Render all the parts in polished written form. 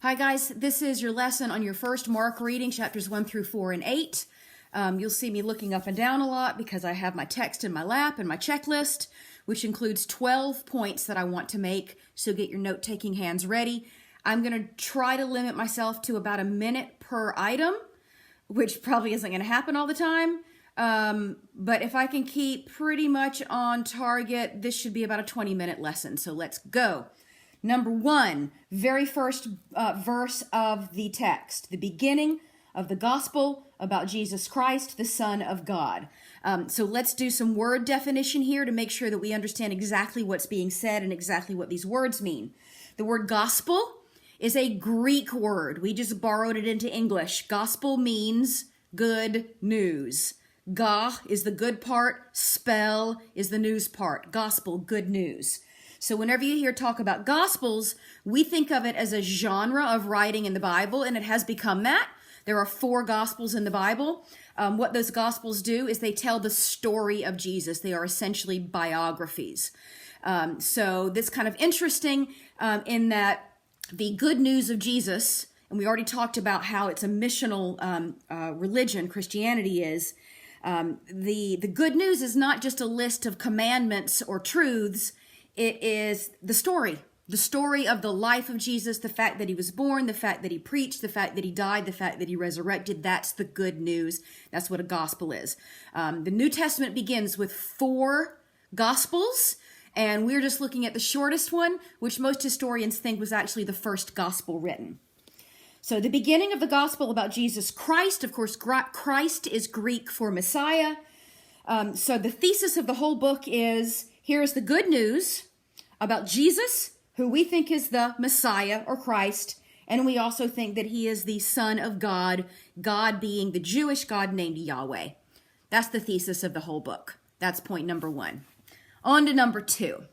Hi guys, this is your lesson on your first Mark reading, chapters 1 through 4 and 8. You'll see me looking up and down a lot because I have my text in my lap and my checklist, which includes 12 points that I want to make, so get your note-taking hands ready. I'm going to try to limit myself to about a minute per item, which probably isn't going to happen all the time. But if I can keep pretty much on target, this should be about a 20-minute lesson, so let's go. Number 1, very first verse of the text, the beginning of the gospel about Jesus Christ, the Son of God. So let's do some word definition here to make sure that we understand exactly what's being said and exactly what these words mean. The word gospel is a Greek word. We just borrowed it into English. Gospel means good news. Ga is the good part, spell is the news part. Gospel, good news. So whenever you hear talk about Gospels, we think of it as a genre of writing in the Bible, and it has become that. There are 4 Gospels in the Bible. What those Gospels do is they tell the story of Jesus. They are essentially biographies. So this kind of interesting in that the good news of Jesus, and we already talked about how it's a missional religion, Christianity is, the good news is not just a list of commandments or truths. It is the story of the life of Jesus, the fact that he was born, the fact that he preached, the fact that he died, the fact that he resurrected. That's the good news. That's what a gospel is. The New Testament begins with 4 gospels, and we're just looking at the shortest one, which most historians think was actually the first gospel written. So the beginning of the gospel about Jesus Christ, of course, Christ is Greek for Messiah. So the thesis of the whole book is, here is the good news about Jesus, who we think is the Messiah or Christ, and we also think that he is the Son of God, God being the Jewish God named Yahweh. That's the thesis of the whole book. That's point number 1. On to number 2.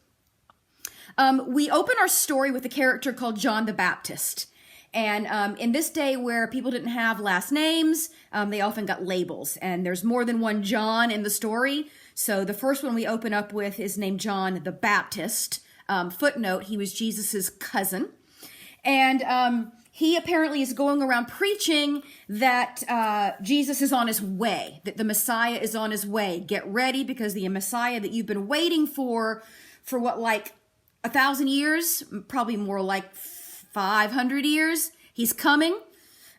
We open our story with a character called John the Baptist. And in this day where people didn't have last names, they often got labels. And there's more than one John in the story. So the first one we open up with is named John the Baptist. Footnote, he was Jesus's cousin. And he apparently is going around preaching that Jesus is on his way, that the Messiah is on his way. Get ready, because the Messiah that you've been waiting for what, like 1,000 years? Probably more like 500 years. He's coming.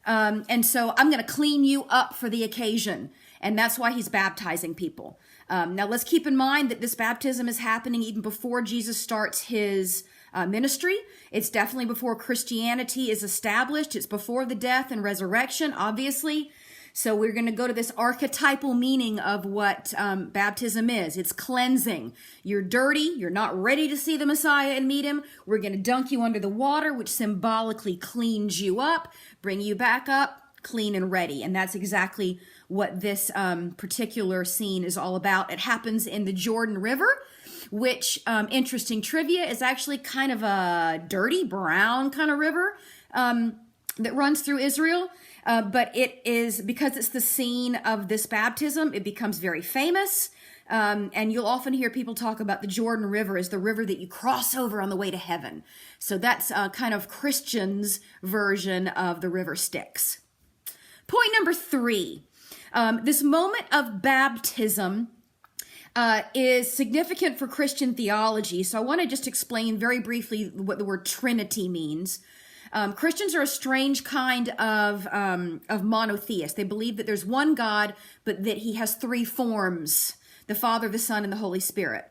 And so I'm going to clean you up for the occasion. And that's why he's baptizing people. Now let's keep in mind that this baptism is happening even before Jesus starts his ministry. It's definitely before Christianity is established. It's before the death and resurrection, obviously. So we're going to go to this archetypal meaning of what baptism is. It's cleansing. You're dirty. You're not ready to see the Messiah and meet him. We're going to dunk you under the water, which symbolically cleans you up, bring you back up, clean and ready. And that's exactly what this particular scene is all about. It happens in the Jordan River, which, interesting trivia, is actually kind of a dirty brown kind of river that runs through Israel. But it is, because it's the scene of this baptism, it becomes very famous. And you'll often hear people talk about the Jordan River as the river that you cross over on the way to heaven. So that's kind of Christians' version of the river Styx. Point number 3. This moment of baptism is significant for Christian theology. So I want to just explain very briefly what the word Trinity means. Christians are a strange kind of monotheist. They believe that there's one God, but that he has 3 forms: the Father, the Son, and the Holy Spirit.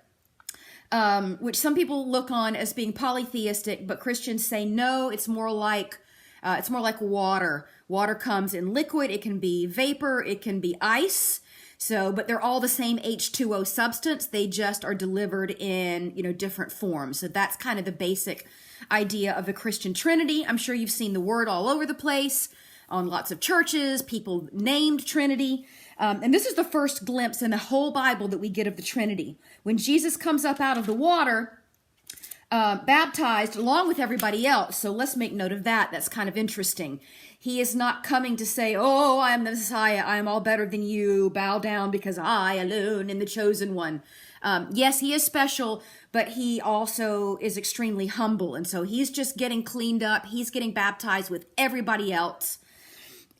Which some people look on as being polytheistic, but Christians say no. It's more like water. Water comes in liquid. It can be vapor. It can be ice. So, but they're all the same H2O substance. They just are delivered in, different forms. So that's kind of the basic idea of the Christian Trinity. I'm sure you've seen the word all over the place on lots of churches. People named Trinity. And this is the first glimpse in the whole Bible that we get of the Trinity. When Jesus comes up out of the water, baptized along with everybody else. So let's make note of that. That's kind of interesting. He is not coming to say, oh, I am the Messiah. I am all better than you. Bow down because I alone am the chosen one. Yes, he is special, but he also is extremely humble. And so he's just getting cleaned up. He's getting baptized with everybody else.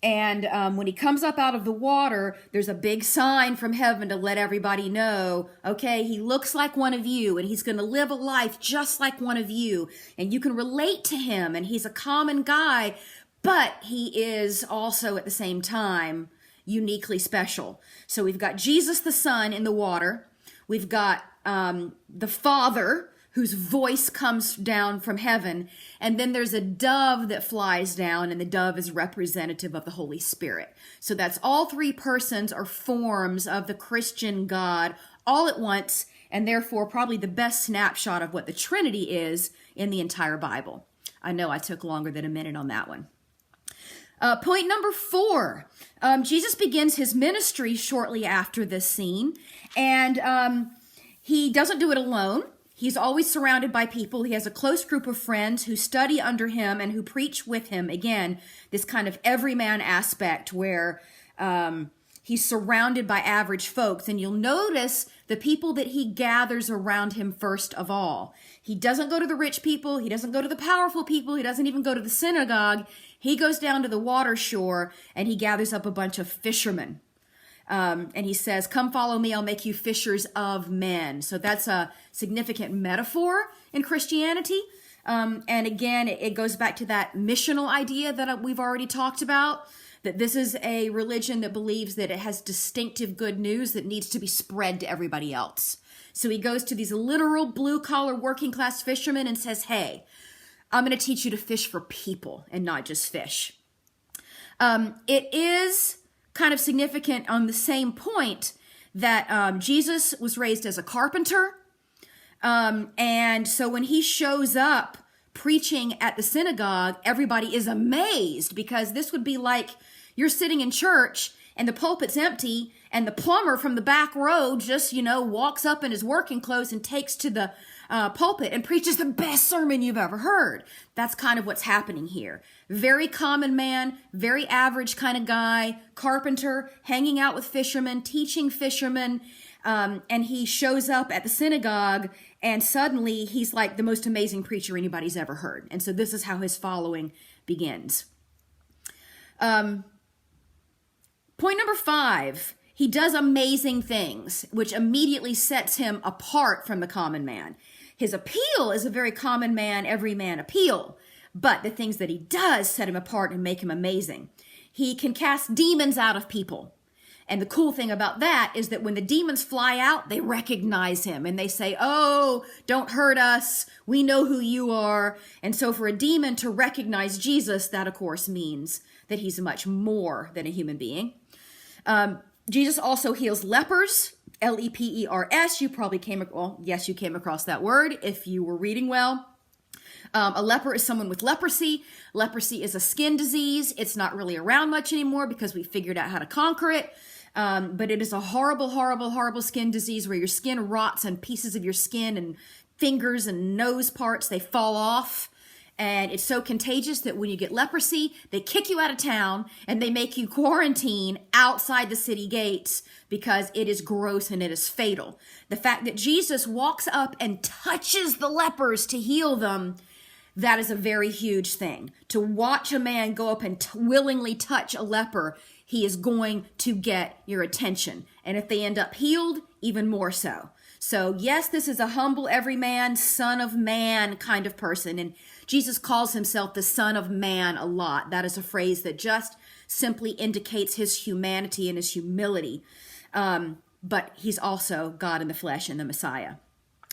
And when he comes up out of the water, there's a big sign from heaven to let everybody know, okay, he looks like one of you, and he's going to live a life just like one of you. And you can relate to him, and he's a common guy, but he is also at the same time uniquely special. So we've got Jesus the Son in the water. We've got the Father, whose voice comes down from heaven. And then there's a dove that flies down, and the dove is representative of the Holy Spirit. So that's all three persons or forms of the Christian God all at once, and therefore probably the best snapshot of what the Trinity is in the entire Bible. I know I took longer than a minute on that one. Point number 4, Jesus begins his ministry shortly after this scene, and he doesn't do it alone. He's always surrounded by people. He has a close group of friends who study under him and who preach with him. Again, this kind of everyman aspect where he's surrounded by average folks. And you'll notice the people that he gathers around him first of all. He doesn't go to the rich people. He doesn't go to the powerful people. He doesn't even go to the synagogue. He goes down to the water shore and he gathers up a bunch of fishermen. And he says, come follow me, I'll make you fishers of men. So that's a significant metaphor in Christianity. And again, it goes back to that missional idea that we've already talked about, that this is a religion that believes that it has distinctive good news that needs to be spread to everybody else. So he goes to these literal blue-collar working class fishermen and says, hey, I'm going to teach you to fish for people and not just fish. It is kind of significant on the same point that Jesus was raised as a carpenter. And so when he shows up preaching at the synagogue, everybody is amazed, because this would be like you're sitting in church and the pulpit's empty and the plumber from the back row just, walks up in his working clothes and takes to the pulpit and preaches the best sermon you've ever heard. That's kind of what's happening here. Very common man, very average kind of guy, carpenter, hanging out with fishermen, teaching fishermen, and he shows up at the synagogue, and suddenly he's like the most amazing preacher anybody's ever heard. And so this is how his following begins. Point number 5, he does amazing things, which immediately sets him apart from the common man. His appeal is a very common man, everyman appeal, but the things that he does set him apart and make him amazing. He can cast demons out of people. And the cool thing about that is that when the demons fly out, they recognize him and they say, oh, don't hurt us. We know who you are. And so for a demon to recognize Jesus, that of course means that he's much more than a human being. Jesus also heals lepers, Lepers. You probably came across that word if you were reading well. A leper is someone with leprosy. Leprosy is a skin disease. It's not really around much anymore because we figured out how to conquer it. But it is a horrible, horrible, horrible skin disease where your skin rots and pieces of your skin and fingers and nose parts, they fall off. And it's so contagious that when you get leprosy, they kick you out of town and they make you quarantine outside the city gates because it is gross and it is fatal. The fact that Jesus walks up and touches the lepers to heal them, that is a very huge thing. To watch a man go up and willingly touch a leper, he is going to get your attention. And if they end up healed, even more so. So yes, this is a humble everyman, son of man kind of person. And Jesus calls himself the Son of Man a lot. That is a phrase that just simply indicates his humanity and his humility. But he's also God in the flesh and the Messiah.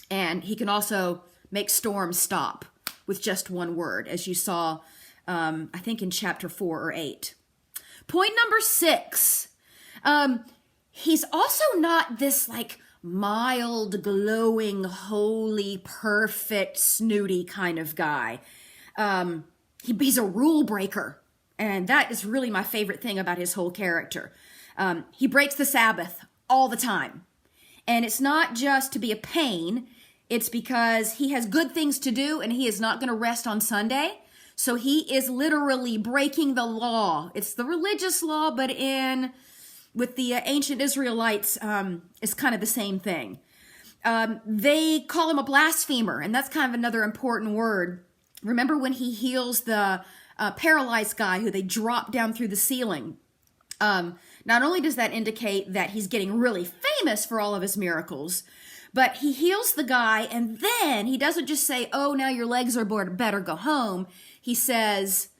And he can also make storms stop with just one word, as you saw, I think in chapter 4 or 8. Point number 6. He's also not this mild, glowing, holy, perfect, snooty kind of guy. He's a rule breaker. And that is really my favorite thing about his whole character. He breaks the Sabbath all the time. And it's not just to be a pain. It's because he has good things to do and he is not going to rest on Sunday. So he is literally breaking the law. It's the religious law, but with the ancient Israelites, it's kind of the same thing. They call him a blasphemer, and that's kind of another important word. Remember when he heals the paralyzed guy who they drop down through the ceiling? Not only does that indicate that he's getting really famous for all of his miracles, but he heals the guy, and then he doesn't just say, oh, now your legs are better, go home. He says,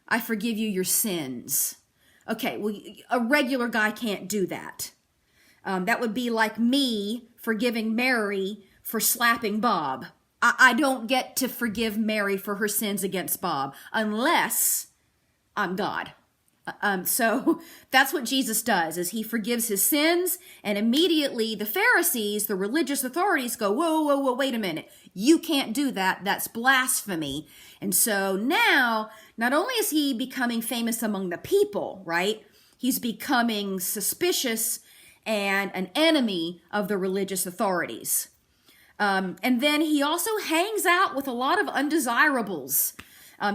I forgive you your sins. Okay, well, a regular guy can't do that. That would be like me forgiving Mary for slapping Bob. I don't get to forgive Mary for her sins against Bob unless I'm God. So that's what Jesus does, is he forgives his sins, and immediately the Pharisees, the religious authorities, go, whoa, wait a minute. You can't do that. That's blasphemy. And so now, not only is he becoming famous among the people, right? He's becoming suspicious and an enemy of the religious authorities. And then he also hangs out with a lot of undesirables.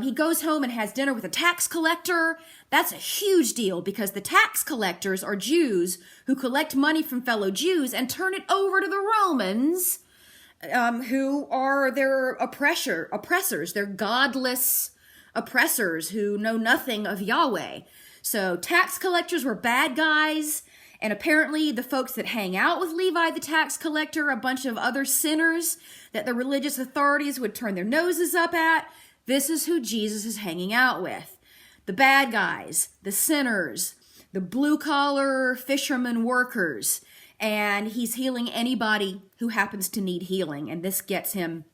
He goes home and has dinner with a tax collector. That's a huge deal because the tax collectors are Jews who collect money from fellow Jews and turn it over to the Romans, who are their oppressors. They're godless oppressors who know nothing of Yahweh. So tax collectors were bad guys. And apparently the folks that hang out with Levi the tax collector, a bunch of other sinners that the religious authorities would turn their noses up at, this is who Jesus is hanging out with. The bad guys, the sinners, the blue-collar fishermen workers, and he's healing anybody who happens to need healing. And this gets him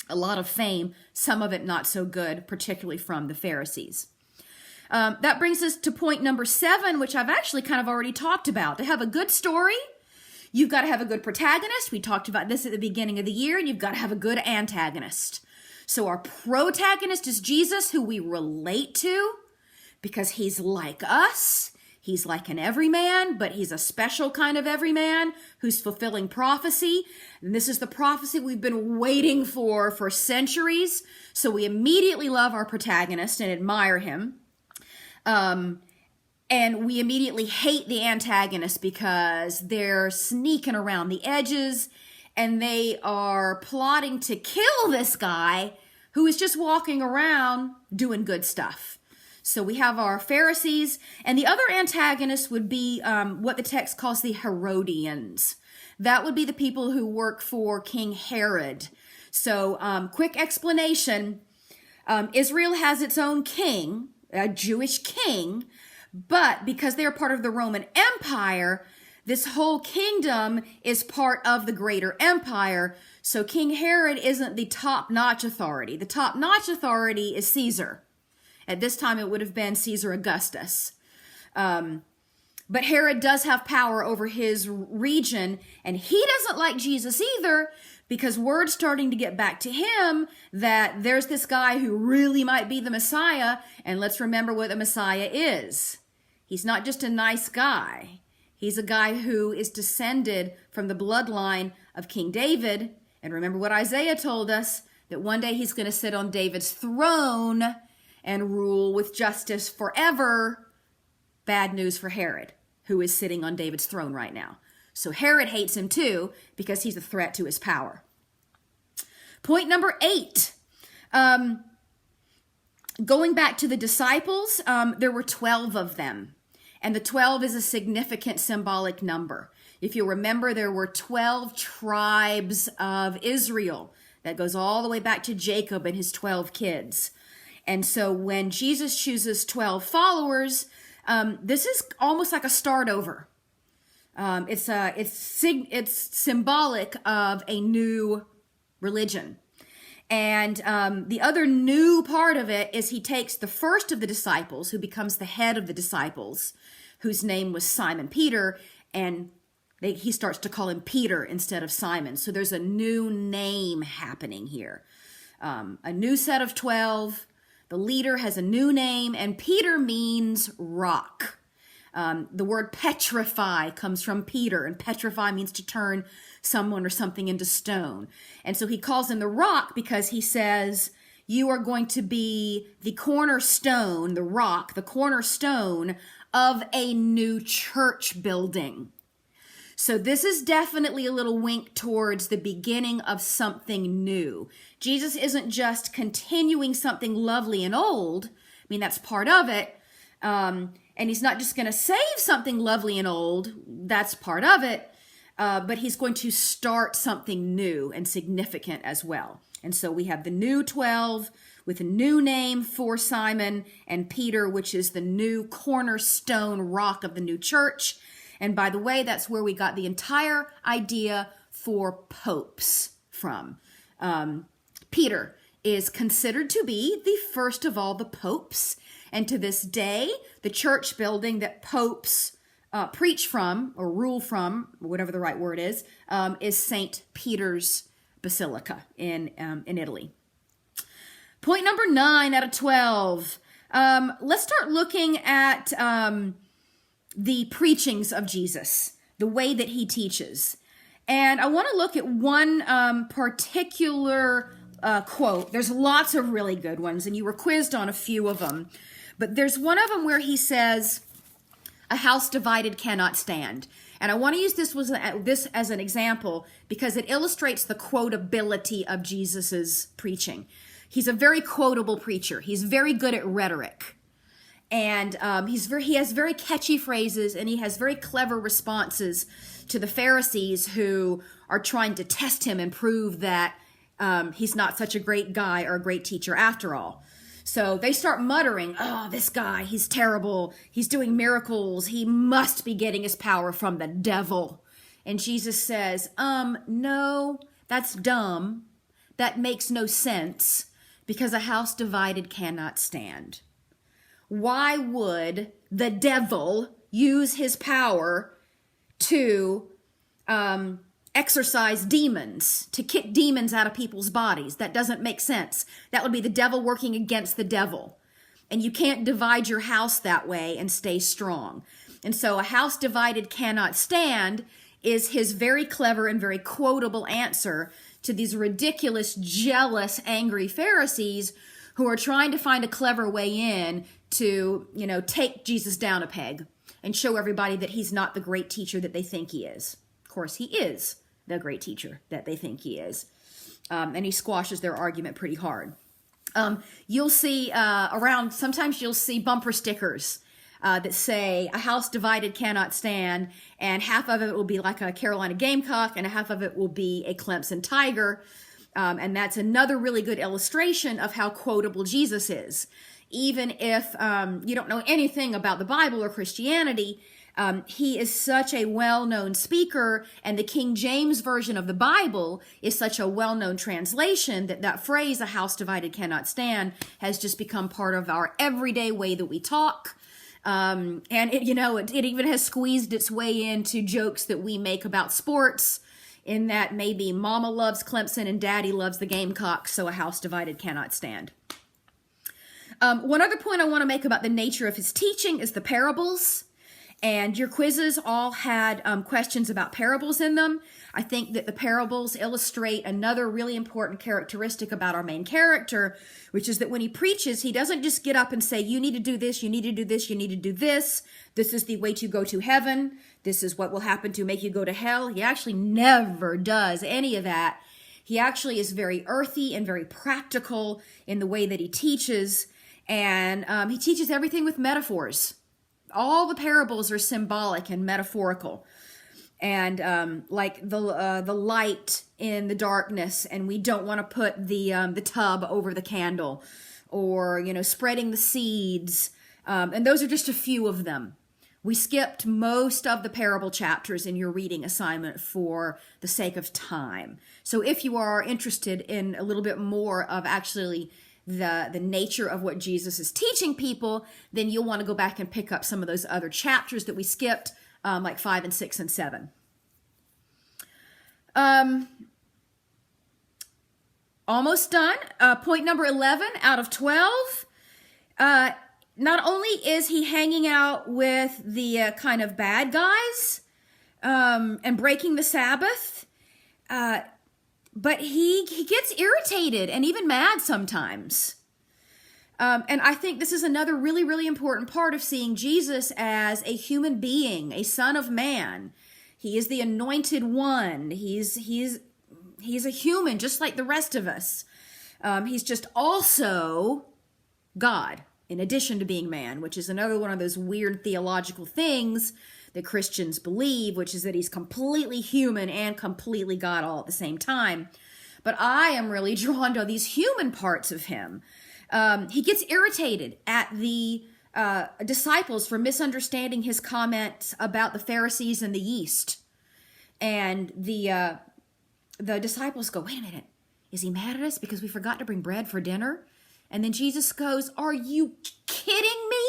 a lot of fame, some of it not so good, particularly from the Pharisees. That brings us to point number 7, which I've actually kind of already talked about. To have a good story, you've got to have a good protagonist. We talked about this at the beginning of the year, and you've got to have a good antagonist. So our protagonist is Jesus, who we relate to because he's like us. He's like an everyman, but he's a special kind of everyman who's fulfilling prophecy. And this is the prophecy we've been waiting for centuries. So we immediately love our protagonist and admire him. And we immediately hate the antagonist because they're sneaking around the edges and they are plotting to kill this guy who is just walking around doing good stuff. So we have our Pharisees, and the other antagonist would be what the text calls the Herodians. That would be the people who work for King Herod. So quick explanation. Israel has its own king, a Jewish king, but because they're part of the Roman Empire, this whole kingdom is part of the greater empire. So King Herod isn't the top-notch authority. The top-notch authority is Caesar. At this time, it would have been Caesar Augustus. But Herod does have power over his region, and he doesn't like Jesus either, because word's starting to get back to him that there's this guy who really might be the Messiah, and let's remember what the Messiah is. He's not just a nice guy. He's a guy who is descended from the bloodline of King David, and remember what Isaiah told us, that one day he's going to sit on David's throne and rule with justice forever. Bad news for Herod, who is sitting on David's throne right now. So Herod hates him too because he's a threat to his power. Point number 8. Going back to the disciples, there were 12 of them. And the 12 is a significant symbolic number. If you remember, there were 12 tribes of Israel. That goes all the way back to Jacob and his 12 kids. And so when Jesus chooses 12 followers, this is almost like a start over. It's symbolic of a new religion. And the other new part of it is he takes the first of the disciples, who becomes the head of the disciples, whose name was Simon Peter, and he starts to call him Peter instead of Simon. So there's a new name happening here. A new set of 12. The leader has a new name, and Peter means rock. The word petrify comes from Peter, and petrify means to turn someone or something into stone. And so he calls him the rock because he says, you are going to be the cornerstone, the rock, the cornerstone of a new church building. So this is definitely a little wink towards the beginning of something new. Jesus isn't just continuing something lovely and old. I mean, that's part of it. And he's not just going to save something lovely and old. That's part of it. But he's going to start something new and significant as well. And so we have the new 12 with a new name for Simon and Peter, which is the new cornerstone rock of the new church. And by the way, that's where we got the entire idea for popes from. Peter is considered to be the first of all the popes. And to this day, the church building that popes preach from or rule from, whatever the right word is St. Peter's Basilica in Italy. Point number 9 out of 12. Let's start looking at the preachings of Jesus, the way that he teaches. And I want to look at one particular quote. There's lots of really good ones, and you were quizzed on a few of them. But there's one of them where he says, "A house divided cannot stand." And I want to use this as an example because it illustrates the quotability of Jesus's preaching. He's a very quotable preacher. He's very good at rhetoric. And he has very catchy phrases, and he has very clever responses to the Pharisees who are trying to test him and prove that he's not such a great guy or a great teacher after all. So they start muttering, "Oh, this guy, he's terrible. He's doing miracles. He must be getting his power from the devil." And Jesus says, "No, that's dumb. That makes no sense because a house divided cannot stand." Why would the devil use his power to exorcise demons, to kick demons out of people's bodies? That doesn't make sense. That would be the devil working against the devil. And you can't divide your house that way and stay strong. And so a house divided cannot stand is his very clever and very quotable answer to these ridiculous, jealous, angry Pharisees who are trying to find a clever way in to, take Jesus down a peg and show everybody that he's not the great teacher that they think he is. Of course, he is the great teacher that they think he is. And he squashes their argument pretty hard. You'll see sometimes you'll see bumper stickers that say, "A house divided cannot stand," and half of it will be like a Carolina Gamecock, and half of it will be a Clemson Tiger. And that's another really good illustration of how quotable Jesus is. Even if you don't know anything about the Bible or Christianity, he is such a well-known speaker, and the King James Version of the Bible is such a well-known translation that phrase, "a house divided cannot stand," has just become part of our everyday way that we talk. And it even has squeezed its way into jokes that we make about sports, in that maybe mama loves Clemson and daddy loves the Gamecocks, so a house divided cannot stand. One other point I want to make about the nature of his teaching is the parables. And your quizzes all had questions about parables in them. I think that the parables illustrate another really important characteristic about our main character, which is that when he preaches, he doesn't just get up and say, "You need to do this, you need to do this, you need to do this. This is the way to go to heaven. This is what will happen to make you go to hell." He actually never does any of that. He actually is very earthy and very practical in the way that he teaches. And he teaches everything with metaphors. All the parables are symbolic and metaphorical. And like the light in the darkness, and we don't want to put the tub over the candle, or spreading the seeds. And those are just a few of them. We skipped most of the parable chapters in your reading assignment for the sake of time. So if you are interested in a little bit more of actually the nature of what Jesus is teaching people, then you'll want to go back and pick up some of those other chapters that we skipped, like 5 and 6 and 7. Almost done. Point number 11 out of 12. Not only is he hanging out with the kind of bad guys and breaking the Sabbath, but he gets irritated and even mad sometimes. And I think this is another really, really important part of seeing Jesus as a human being, a son of man. He is the anointed one. He's a human just like the rest of us. He's just also God in addition to being man, which is another one of those weird theological things that Christians believe, which is that he's completely human and completely God all at the same time. But I am really drawn to these human parts of him. He gets irritated at the disciples for misunderstanding his comments about the Pharisees and the yeast. And the disciples go, wait a minute, is he mad at us because we forgot to bring bread for dinner? And then Jesus goes, are you kidding me?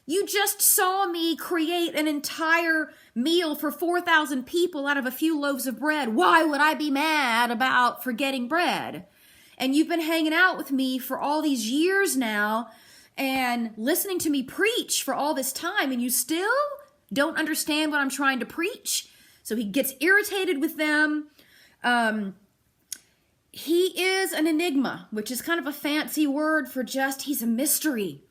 You just saw me create an entire meal for 4,000 people out of a few loaves of bread. Why would I be mad about forgetting bread? And you've been hanging out with me for all these years now and listening to me preach for all this time, and you still don't understand what I'm trying to preach? So he gets irritated with them. He is an enigma, which is kind of a fancy word for just he's a mystery.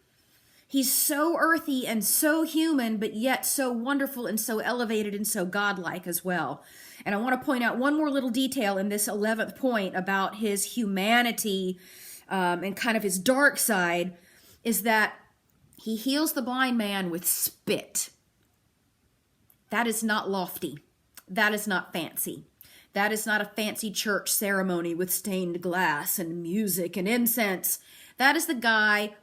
He's so earthy and so human, but yet so wonderful and so elevated and so godlike as well. And I want to point out one more little detail in this 11th point about his humanity and kind of his dark side, is that he heals the blind man with spit. That is not lofty. That is not fancy. That is not a fancy church ceremony with stained glass and music and incense. That is the guy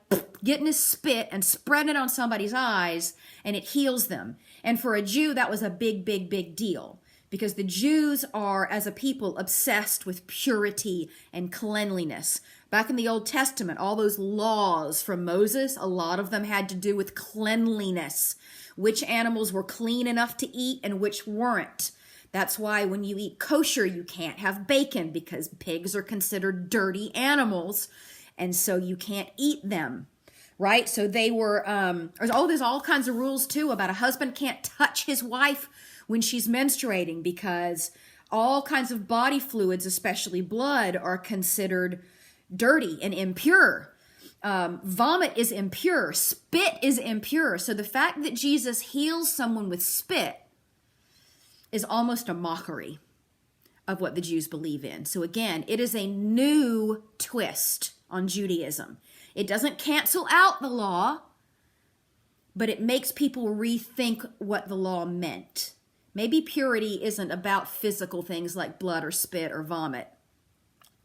getting his spit and spreading it on somebody's eyes, and it heals them. And for a Jew, that was a big, big, big deal, because the Jews are, as a people, obsessed with purity and cleanliness. Back in the Old Testament, all those laws from Moses, a lot of them had to do with cleanliness. Which animals were clean enough to eat and which weren't. That's why when you eat kosher, you can't have bacon, because pigs are considered dirty animals, and so you can't eat them, right? So they were, there's all kinds of rules too about a husband can't touch his wife when she's menstruating, because all kinds of body fluids, especially blood, are considered dirty and impure. Vomit is impure. Spit is impure. So the fact that Jesus heals someone with spit is almost a mockery of what the Jews believe in. So again, it is a new twist on Judaism. It doesn't cancel out the law, but it makes people rethink what the law meant. Maybe purity isn't about physical things like blood or spit or vomit,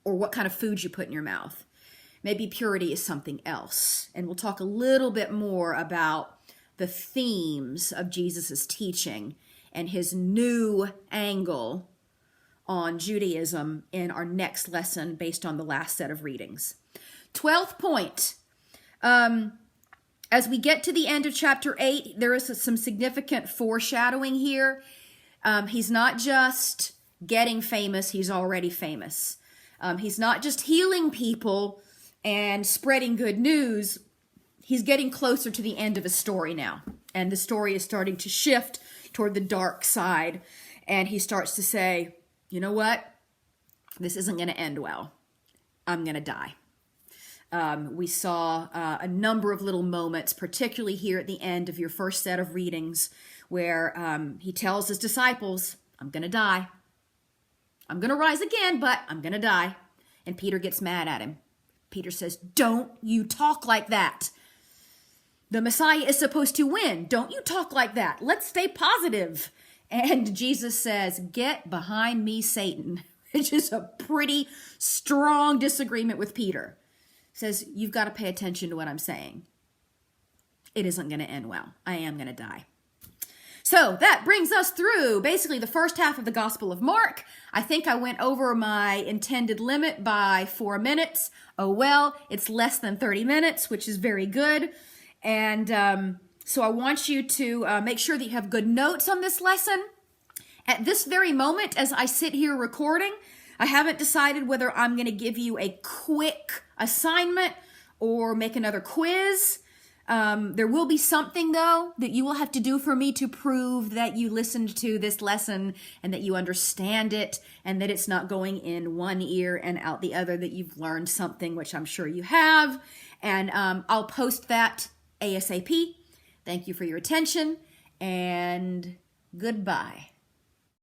or what kind of food you put in your mouth. Maybe purity is something else. And we'll talk a little bit more about the themes of Jesus's teaching and his new angle on Judaism in our next lesson based on the last set of readings. 12th point. As we get to the end of chapter 8, there is some significant foreshadowing here. He's not just getting famous, he's already famous. He's not just healing people and spreading good news. He's getting closer to the end of his story now. And the story is starting to shift toward the dark side. And he starts to say, you know what? This isn't going to end well. I'm going to die. We saw a number of little moments, particularly here at the end of your first set of readings, where he tells his disciples, I'm going to die. I'm going to rise again, but I'm going to die. And Peter gets mad at him. Peter says, don't you talk like that. The Messiah is supposed to win. Don't you talk like that. Let's stay positive. And Jesus says, get behind me, Satan, which is a pretty strong disagreement with Peter. Says, you've got to pay attention to what I'm saying. It isn't going to end well. I am going to die. So that brings us through basically the first half of the Gospel of Mark. I think I went over my intended limit by 4 minutes. Oh well, it's less than 30 minutes, which is very good. And so I want you to make sure that you have good notes on this lesson. At this very moment, as I sit here recording, I haven't decided whether I'm going to give you a quick assignment or make another quiz. There will be something, though, that you will have to do for me to prove that you listened to this lesson and that you understand it and that it's not going in one ear and out the other, that you've learned something, which I'm sure you have. And I'll post that ASAP. Thank you for your attention, and goodbye.